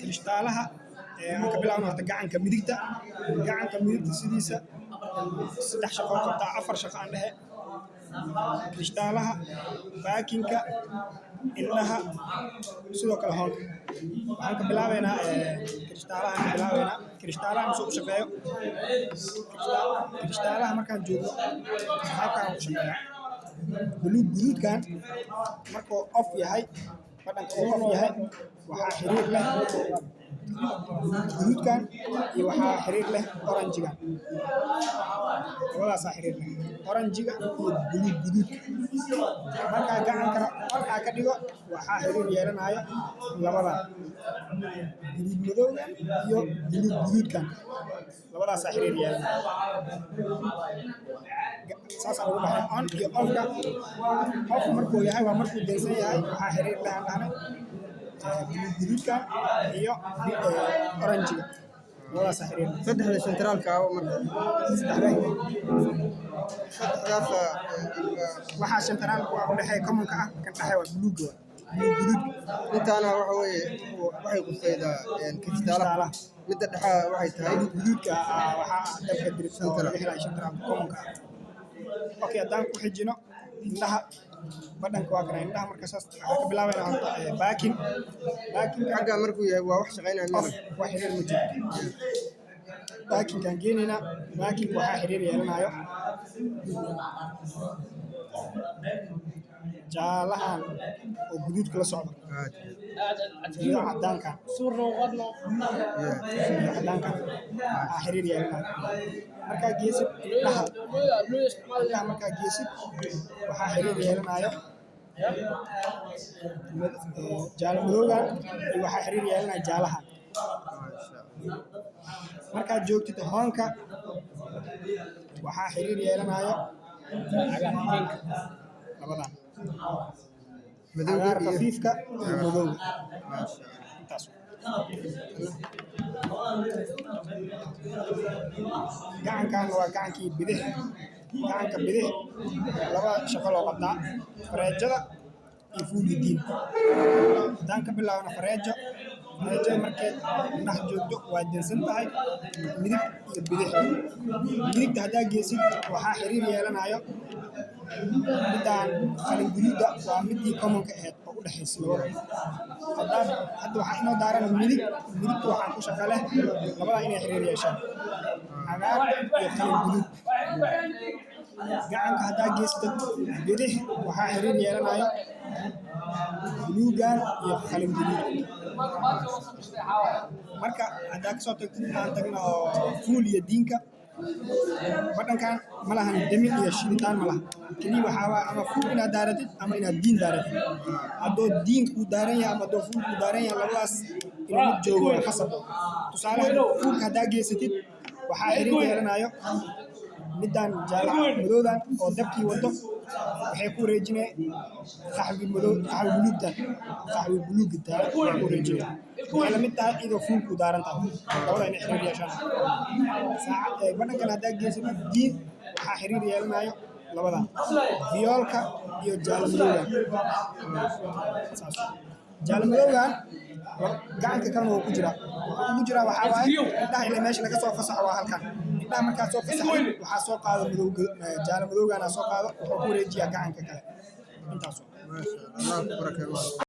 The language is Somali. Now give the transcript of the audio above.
kirishtaalaha aan ka bilaabno horta gacanka midigta sidiisa saddex shaqo qabtaa afar shaqo aan dhehe kirishtaalaha baakinka indhaha sidoo kale hoonka waxaan ka bilaabeynaa kirishtaalaha mise u shaqeeyo kirishtaalaha markaan joogno qaabkaan u shaqeeyaa guduudkan markuu off yahay badhanka uu off yahay waxaa xiriir leh guduudkan iyo waxaa xiriir leh oranjigan labadaasaa xiriir leh oranjiga iyo guduudka markaa gacankana on aa ka dhigo waxaa xiriir yeelanayo labadan guduud madowgan iyo guduudkan labadaasaa xiriir yeelanaya saasaan ugu dhahay on iyo ofka off markuu yahay waa markuu daysan yahay waxaa xiriir leh aan dhahnay guduudkan iyo oranjiga labadaas xiriir saddexda centraalka marka saddexdaas waxaa centraalka waa u dhaxay commonka ah kan dhaxay waa buluuga guduud intaana waxa weeye waxay qusaydaa kirishtaalaha midda dhexa waxay tahay guduudka waxaa dalka diribsan laga helay centraalka commonka ah okay haddaan ku xijino indhaha badhanka waa kana indhaha marka saas waxaa ka bilaabayna horta baakinka xagga markuu yahay waa wax shaqaynaya waa xiriir ma jirto baakinkaan geenaynaa baakinka waxaa xiriir yeelanayo jaalahan oo guduudka la socdo iyo cadaankan aa xiriir yeelanayo markaa geesid indhaha markaa geesid waxaa xiriir yeelanayo jaalo madowgan iyo waxaa xiriir yeelanaya jaalahan markaad joogtid hoonka waxaa xiriir yeelanayo labadan cagaar khafiifka iyo madowga intaas gacankan waa gacankii gacanka bidix laba shaqo loo qabtaa fareejada iyo fuulidiin haddaan ka bilaabno fareejada markeed indhaha joogto waa dansan tahay midig iyo bidix midigta haddaa geesid waxaa xiriir yeelanayo midaan qalin guduuda waa midii commonka ahayd oo u dhexaysa labada hadda waxaa inoo daaran midigta waxaan ku shaqa leh labadaa inay xiriir yeeshaan cagaar iyo qalin guduud gacanka haddaa geesta bidix waxaa xiriir yeelanayo buluugan iyo qalin guduud marka haddaa kasoo tagtid aan tagna oo fuul iyo diinka badhankan ma lahan demin iyo shiditaan ma laha keliya waxaa ama fuul inaad daaratid ama inaad diin daaratid haddoo diinkuu daaran yahay ama haddoo fuulkuu daaran yahay labadaas inuu mid joogo waa khasab tusaale fuulka haddaa geysatid waxaa xiriir yeelanayo midaan jaalaha madowdan oo dabkii wado waxay ku wareejinee qaxwi buluugta ku wareejinee waxay lamid tahay idoo fuulku daaran tahay labada inay xiriir yeeshaan saacad badhankan haddaa geysatid diin waxaa xiriir yeelanayo labadan fiyoolka iyo jaalamadowgan jaalo madowgan gacanka kalena wuu ku jiraa wuxuu ugu jiraa waxaa waaye indhaha ilaa meesha laga soo fasaxo waa halkan indhaha markaad soo fasaxay waxaa soo qaado jaalo madowgan aa soo qaado wuxuu ku wareejiyaa gacanka kale intaas